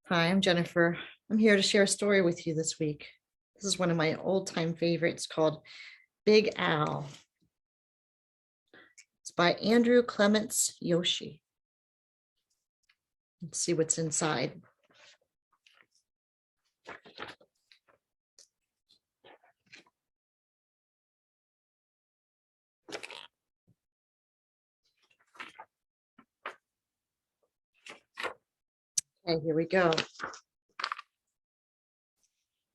Hi, I'm Jennifer. I'm here to share a story with you this week. This is one of my old-time favorites called Big Al. It's by Andrew Clements Yoshi. Let's see what's inside. Okay, here we go.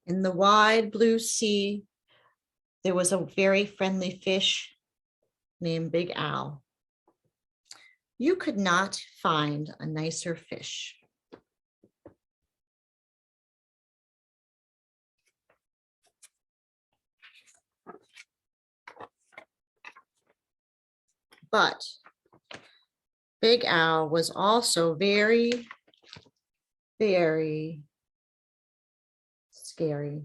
In the wide blue sea, there was a very friendly fish named Big Al. You could not find a nicer fish. But Big Al was also very, very scary.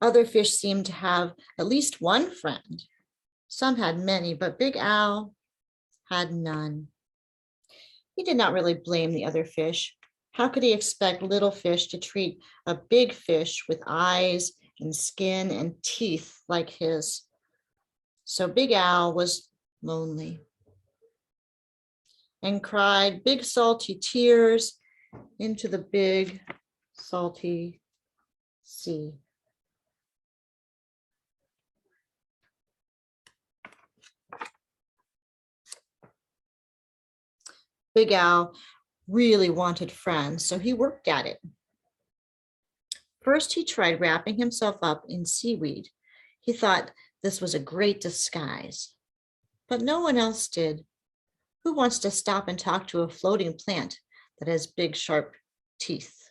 Other fish seemed to have at least one friend. Some had many, but Big Al had none. He did not really blame the other fish. How could he expect little fish to treat a big fish with eyes and skin and teeth like his? So Big Al was lonely and cried big salty tears into the big salty sea. Big Al really wanted friends, so he worked at it. First, he tried wrapping himself up in seaweed. He thought this was a great disguise, but no one else did. Who wants to stop and talk to a floating plant that has big, sharp teeth?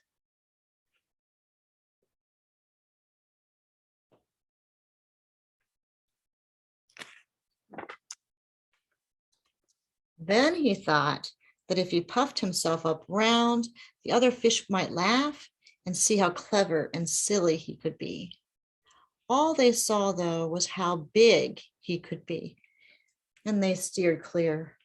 Then he thought that if he puffed himself up round, the other fish might laugh and see how clever and silly he could be. All they saw, though, was how big he could be, and they steered clear.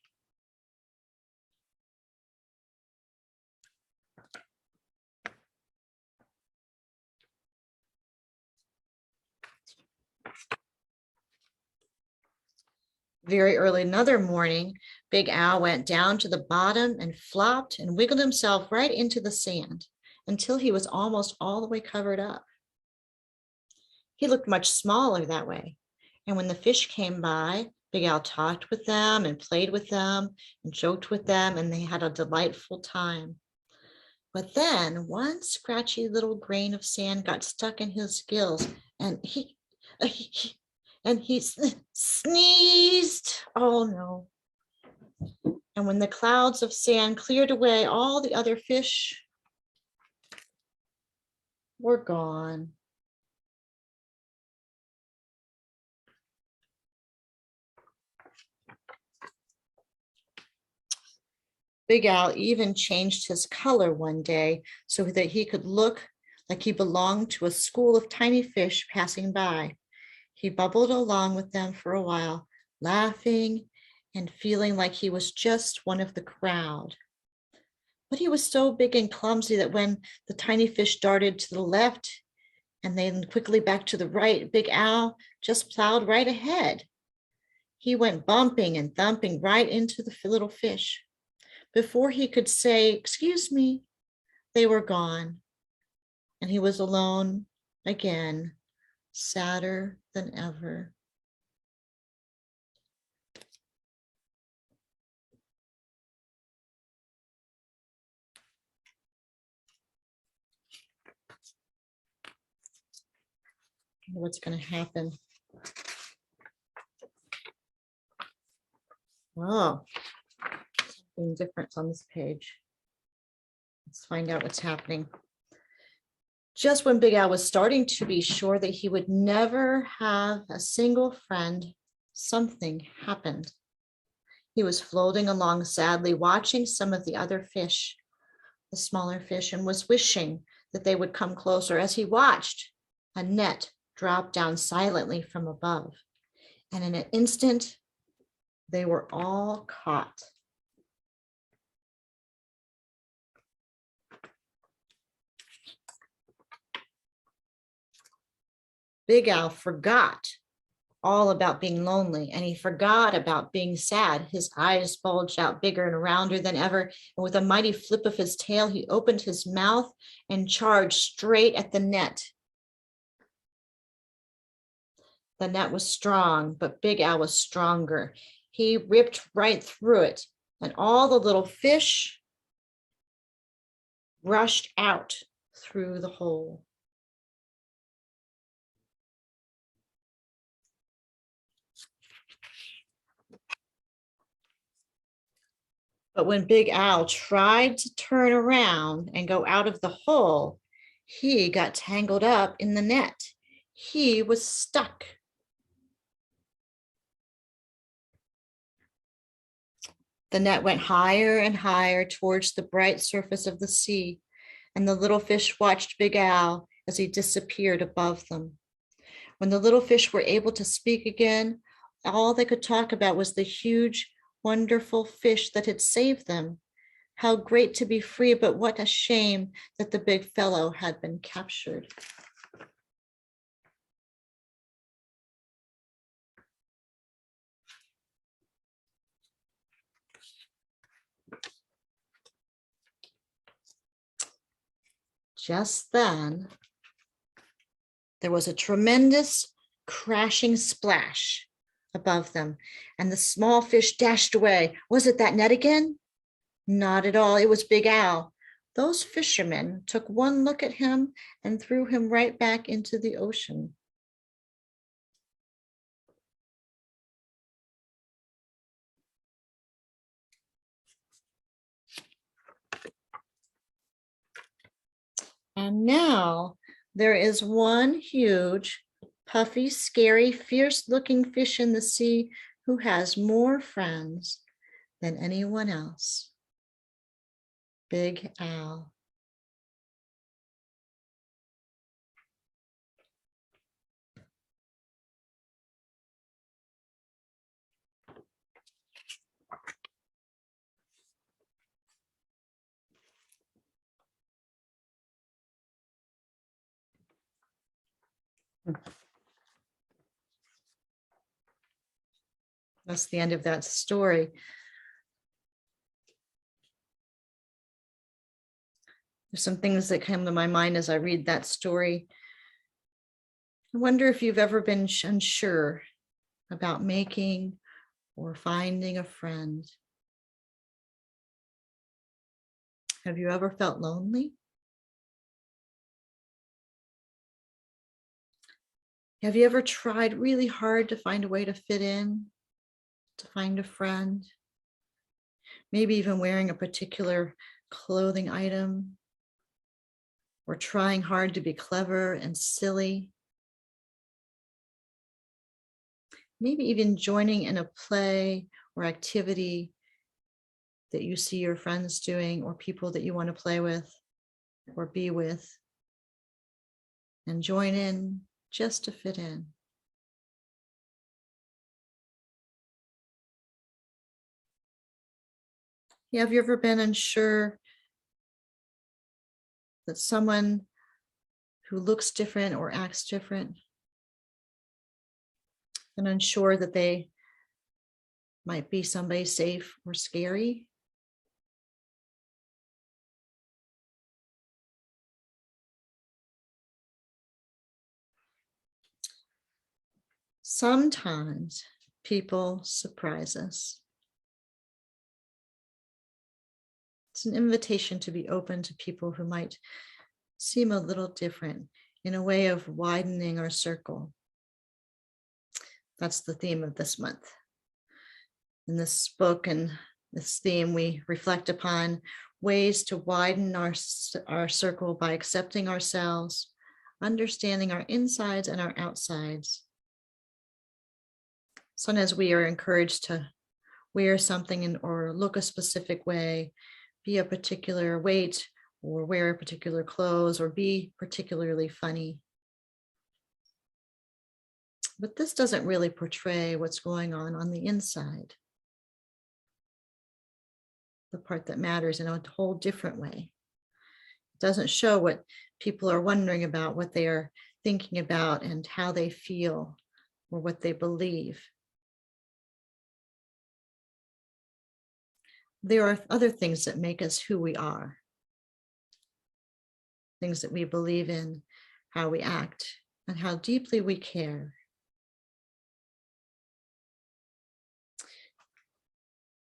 Very early another morning, Big Al went down to the bottom and flopped and wiggled himself right into the sand until he was almost all the way covered up. He looked much smaller that way. And when the fish came by, Big Al talked with them and played with them and joked with them, and they had a delightful time. But then one scratchy little grain of sand got stuck in his gills, and he sneezed. Oh no. And when the clouds of sand cleared away, all the other fish were gone. Big Al even changed his color one day so that he could look like he belonged to a school of tiny fish passing by. He bubbled along with them for a while, laughing and feeling like he was just one of the crowd. But he was so big and clumsy that when the tiny fish darted to the left and then quickly back to the right, Big Al just plowed right ahead. He went bumping and thumping right into the little fish. Before he could say, "Excuse me," they were gone, and he was alone again, sadder than ever. What's going to happen? Oh, something different on this page. Let's find out what's happening. Just when Big Al was starting to be sure that he would never have a single friend, something happened. He was floating along sadly, watching some of the other fish, the smaller fish, and was wishing that they would come closer. As he watched, a net dropped down silently from above. And in an instant, they were all caught. Big Al forgot all about being lonely, and he forgot about being sad. His eyes bulged out bigger and rounder than ever, and with a mighty flip of his tail, he opened his mouth and charged straight at the net. The net was strong, but Big Al was stronger. He ripped right through it, and all the little fish rushed out through the hole. But when Big Al tried to turn around and go out of the hole, he got tangled up in the net. He was stuck. The net went higher and higher towards the bright surface of the sea, and the little fish watched Big Al as he disappeared above them. When the little fish were able to speak again, all they could talk about was the huge, wonderful fish that had saved them. How great to be free, but what a shame that the big fellow had been captured. Just then, there was a tremendous crashing splash above them, and the small fish dashed away. Was it that net again? Not at all. It was Big Al. Those fishermen took one look at him and threw him right back into the ocean. And now there is one huge, puffy, scary, fierce-looking fish in the sea who has more friends than anyone else. Big Al. That's the end of that story. There's some things that come to my mind as I read that story. I wonder if you've ever been unsure about making or finding a friend. Have you ever felt lonely? Have you ever tried really hard to find a way to fit in, to find a friend? Maybe even wearing a particular clothing item, or trying hard to be clever and silly. Maybe even joining in a play or activity that you see your friends doing, or people that you want to play with or be with, and join in just to fit in. Yeah, have you ever been unsure that someone who looks different or acts different, and unsure that they might be somebody safe or scary? Sometimes people surprise us. It's an invitation to be open to people who might seem a little different, in a way of widening our circle. That's the theme of this month. In this book and this theme, we reflect upon ways to widen our circle by accepting ourselves, understanding our insides and our outsides. Sometimes we are encouraged to wear something or look a specific way, be a particular weight, or wear particular clothes, or be particularly funny. But this doesn't really portray what's going on the inside, the part that matters in a whole different way. It doesn't show what people are wondering about, what they are thinking about, and how they feel, or what they believe. There are other things that make us who we are, things that we believe in, how we act, and how deeply we care.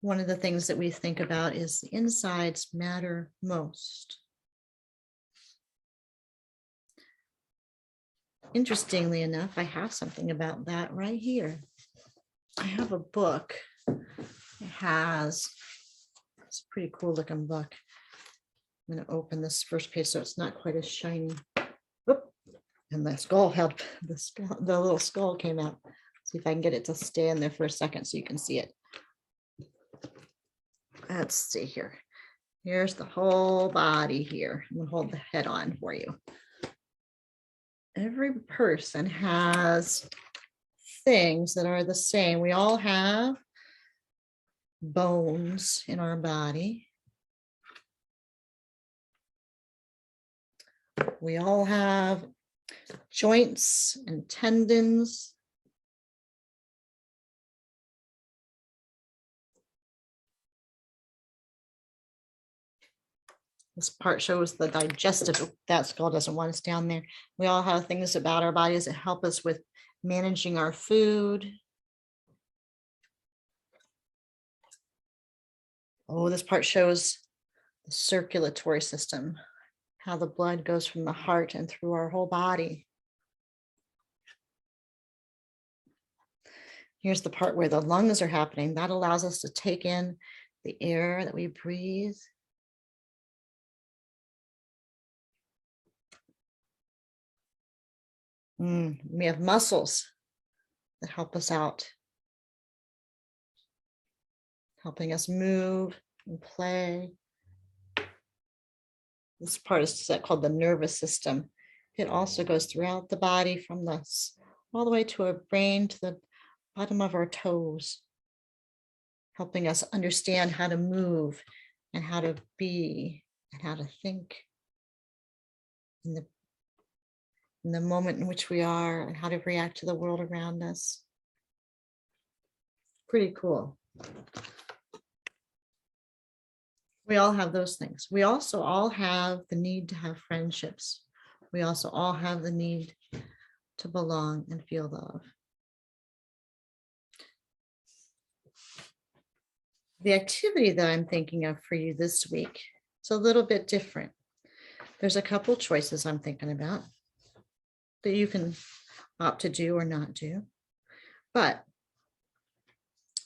One of the things that we think about is the insides matter most. Interestingly enough, I have something about that right here. I have a book. It's a pretty cool looking book. I'm going to open this first page so it's not quite as shiny. Oop. And the skull held, the little skull came out. See if I can get it to stay in there for a second so you can see it. Let's see here. Here's the whole body here. I'm gonna hold the head on for you. Every person has things that are the same. We all have bones in our body. We all have joints and tendons. This part shows the digestive. That skull doesn't want us down there. We all have things about our bodies that help us with managing our food. Oh, this part shows the circulatory system, how the blood goes from the heart and through our whole body. Here's the part where the lungs are happening. That allows us to take in the air that we breathe. We have muscles that help us out, helping us move and play. This part is called the nervous system. It also goes throughout the body from all the way to our brain to the bottom of our toes, helping us understand how to move and how to be and how to think in the moment in which we are and how to react to the world around us. Pretty cool. We all have those things. We also all have the need to have friendships. We also all have the need to belong and feel love. The activity that I'm thinking of for you this week is a little bit different. There's a couple choices I'm thinking about that you can opt to do or not do. But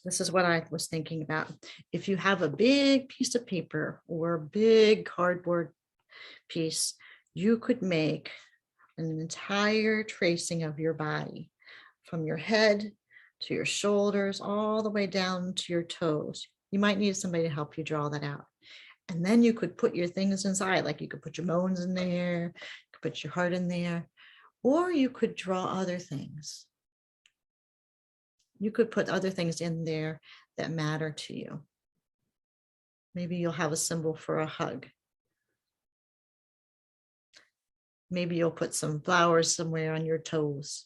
this is what I was thinking about. If you have a big piece of paper or a big cardboard piece, you could make an entire tracing of your body from your head to your shoulders, all the way down to your toes. You might need somebody to help you draw that out. And then you could put your things inside, like you could put your bones in there, you could put your heart in there, or you could draw other things. You could put other things in there that matter to you. Maybe you'll have a symbol for a hug. Maybe you'll put some flowers somewhere on your toes.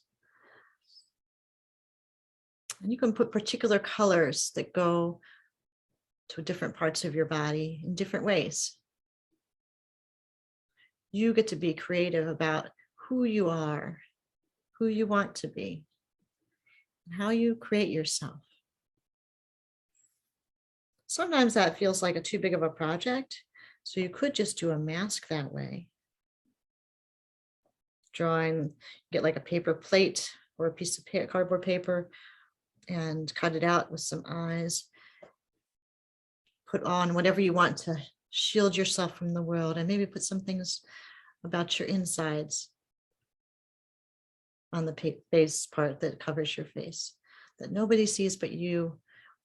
And you can put particular colors that go to different parts of your body in different ways. You get to be creative about who you are, who you want to be, and how you create yourself. Sometimes that feels like too big of a project, so you could just do a mask that way. Drawing, get like a paper plate or a piece of cardboard paper and cut it out with some eyes. Put on whatever you want to shield yourself from the world, and maybe put some things about your insides on the face part that covers your face, that nobody sees but you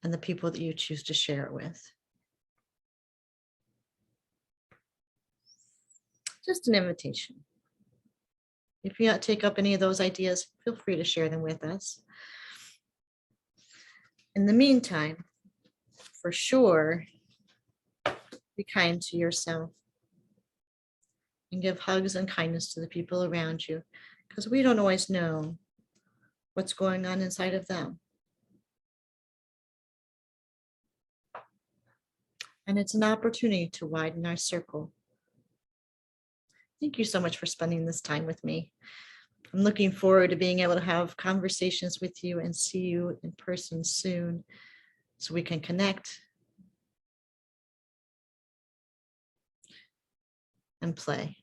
and the people that you choose to share it with. Just an invitation. If you take up any of those ideas, feel free to share them with us. In the meantime, for sure, be kind to yourself and give hugs and kindness to the people around you, because we don't always know what's going on inside of them. And it's an opportunity to widen our circle. Thank you so much for spending this time with me. I'm looking forward to being able to have conversations with you and see you in person soon so we can connect and play.